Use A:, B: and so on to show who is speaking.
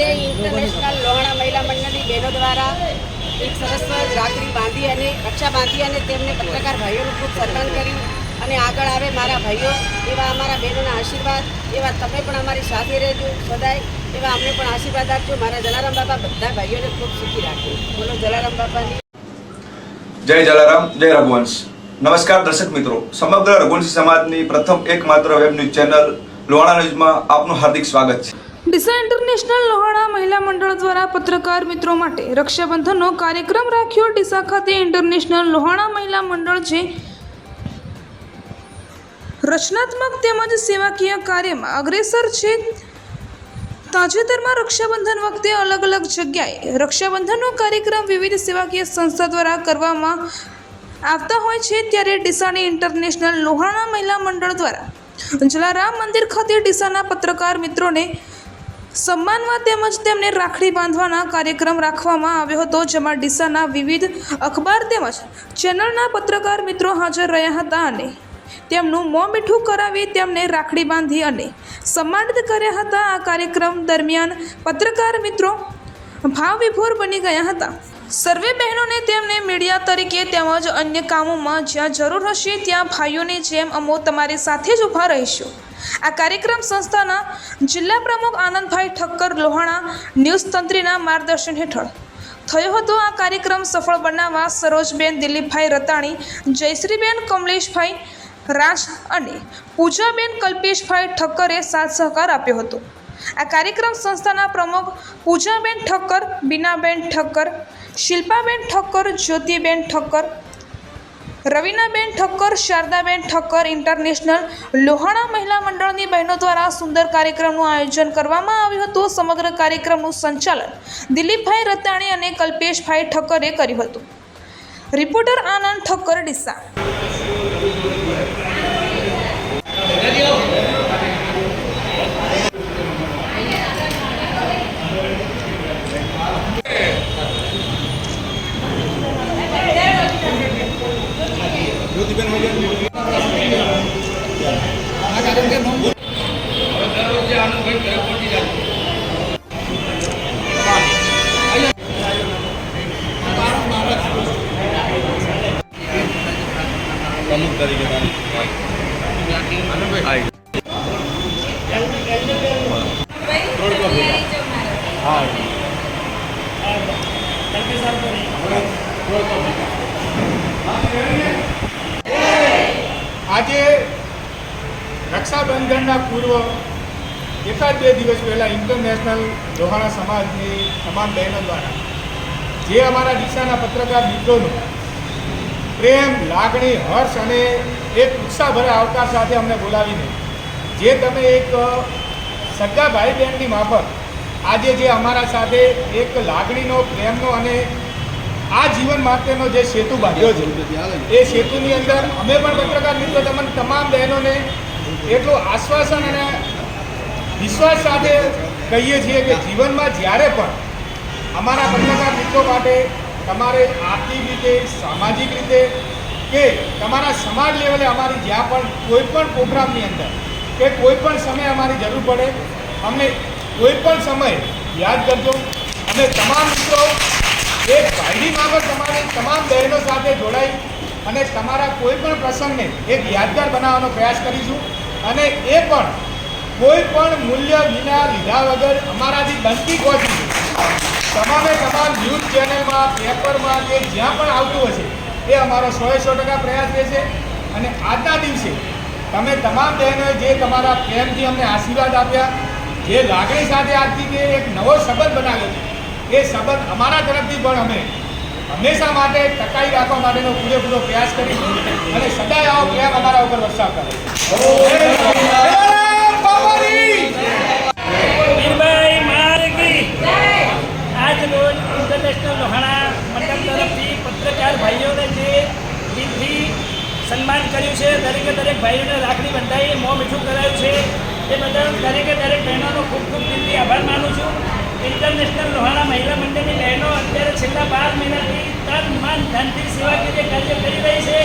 A: આજે ઇન્ટરનેશનલ લોહાણા મહિલા મંડળની બહેનો દ્વારા એક સરસ રાખડી બાંધી અને રક્ષા બાંધી અને તેમને પત્રકાર ભાઈઓનું ખૂબ સન્માન કર્યું અને આગળ આવે મારા ભાઈઓ એવા અમારા બહેનોના આશીર્વાદ એવા તમે પણ અમારી સાથે રહેજો સદાય એવા અમને પણ આશીર્વાદ આપજો. મારા જલારામ બાપા બધા ભાઈઓને ખૂબ સુખી રાખે. બોલો જલારામ બાપાની
B: જય જલારામ, જય રઘુવંશ. નમસ્કાર દર્શક મિત્રો, સમગ્ર રઘુવંશી સમાજની પ્રથમ એકમાત્ર વેબ ન્યૂઝ ચેનલ લોહાણા ન્યૂઝમાં આપનું હાર્દિક સ્વાગત છે.
C: ડીસા ઇન્ટરનેશનલ લોહાણા મહિલા મંડળ દ્વારા પત્રકાર મિત્રો માટે રક્ષાબંધનનો કાર્યક્રમ રાખ્યો. ડીસા ખાતે ઇન્ટરનેશનલ લોહાણા મહિલા મંડળ છે રચનાત્મક તેમજ સેવાકીય કાર્યમાં અગ્રેસર છે. તાજેતરમાં રક્ષાબંધન વખતે અલગ અલગ જગ્યાએ રક્ષાબંધનનો કાર્યક્રમ વિવિધ સેવાકીય સંસ્થા દ્વારા કરવામાં આવતા હોય છે. ત્યારે ડીસાની ઇન્ટરનેશનલ લોહાણા મહિલા મંડળ દ્વારા જલારામ મંદિર ખાતે ડીસાના પત્રકાર મિત્રોને સન્માનવા તેમજ તેમને રાખડી બાંધવાના કાર્યક્રમ રાખવામાં આવ્યો હતો, જેમાં ડીસાના વિવિધ અખબાર તેમજ ચેનલના પત્રકાર મિત્રો હાજર રહ્યા હતા અને તેમનું મોં મીઠું કરાવી તેમને રાખડી બાંધી અને સન્માનિત કર્યા હતા. આ કાર્યક્રમ દરમિયાન પત્રકાર મિત્રો ભાવવિભોર બની ગયા હતા. સર્વે બહેનોને તેમને મીડિયા તરીકે તેમજ અન્ય કામોમાં જ્યાં જરૂર હશે ત્યાં ભાઈઓની જેમ અમો તમારી સાથે જ ઊભા રહીશું. આ કાર્યક્રમ સંસ્થાના જિલ્લા પ્રમુખ આનંદભાઈ ઠક્કર લોહાણા ન્યૂઝ તંત્રીના માર્ગદર્શન હેઠળ થયો હતો. આ કાર્યક્રમ સફળ બનાવવા સરોજબેન દિલીપભાઈ રતાણી, જયશ્રીબેન કમલેશભાઈ રાજ અને પૂજાબેન કલ્પેશભાઈ ઠક્કરે સાથ સહકાર આપ્યો હતો. આ કાર્યક્રમ સંસ્થાના પ્રમુખ પૂજાબેન ઠક્કર, બીનાબેન ઠક્કર, શિલ્પાબેન ઠક્કર, જ્યોતિબેન ઠક્કર, રવિનાબેન ઠક્કર, શારદાબેન ઠક્કર, ઇન્ટરનેશનલ લોહાણા મહિલા મંડળની બહેનો દ્વારા સુંદર કાર્યક્રમનું આયોજન કરવામાં આવ્યું હતું. સમગ્ર કાર્યક્રમનું સંચાલન દિલીપભાઈ રતાણી અને કલ્પેશભાઈ ઠક્કરે કર્યું હતું. રિપોર્ટર આનંદ ઠક્કર, ડીસા.
B: પ્રમુખ તરીકે
D: આજે રક્ષાબંધનના પૂર્વ એકાદ બે દિવસ પહેલાં ઇન્ટરનેશનલ લોહાણા સમાજની તમામ બહેનો દ્વારા જે અમારા ડીસાના પત્રકાર મિત્રોનું પ્રેમ, લાગણી, હર્ષ અને એક ઉત્સાહભર્યા આવકાર સાથે અમને બોલાવીને જે તમે એક સગા ભાઈ બહેનની માફક આજે જે અમારા સાથે એક લાગણીનો, પ્રેમનો અને આ જીવન માટેનો જે સેતુ બાંધ્યો છે એ સેતુની અંદર અમે પણ પત્રકાર મિત્રો તમને તમામ બહેનોને એટલું આશ્વાસન અને વિશ્વાસ સાથે કહીએ છીએ કે જીવનમાં જ્યારે પણ અમારા પત્રકાર મિત્રો માટે તમારે આર્થિક રીતે, સામાજિક રીતે કે તમારા સમાજ લેવલે અમારી જ્યાં પણ કોઈ પણ પ્રોગ્રામની અંદર કે કોઈ પણ સમયે અમારી જરૂર પડે અમને કોઈ પણ સમય યાદ કરજો. અમે તમામ મિત્રો એક ભાઈની બાબત તમારી તમામ બહેનો સાથે જોડાઈ અને તમારા કોઈ પણ પ્રસંગને એક યાદગાર બનાવવાનો પ્રયાસ કરીશું અને એ પણ કોઈ પણ મૂલ્ય વિના લીધા વગર અમારાથી બનતી કોશિશ તમામે તમામ ન્યૂઝ ચેનલમાં, પેપરમાં કે જ્યાં પણ આવતું હશે એ અમારો 100% પ્રયાસ રહેશે. અને આજના દિવસે તમે તમામ બહેનોએ જે તમારા પ્રેમથી અમને આશીર્વાદ આપ્યા, જે લાગણી સાથે આજથી જે એક નવો સંબંધ બનાવ્યો છે એ સંબંધ અમારા તરફથી પણ અમે હંમેશા માટે ટકાવી રાખવા માટેનો પૂરેપૂરો પ્રયાસ કરીશું અને સદાય આવો પ્રેમ અમારા ઉપર વરસાવતા
E: આજ રોજ ઇન્ટરનેશનલ લોહાણા મંડળ તરફથી પત્રકાર ભાઈઓને જે દિલથી સન્માન કર્યું છે, દરેક ભાઈઓને રાખડી બંધાઈ મોં મીઠું કરાયું છે એ બદલ દરેક બહેનોનો ખૂબ દિલથી આભાર માનું છું. ઇન્ટરનેશનલ લોહાણા મહિલા મંડળની બહેનો અત્યારે છેલ્લા 12 મહિનાથી તન, મન, ધનથી સેવાકીય કાર્ય કરી રહી છે.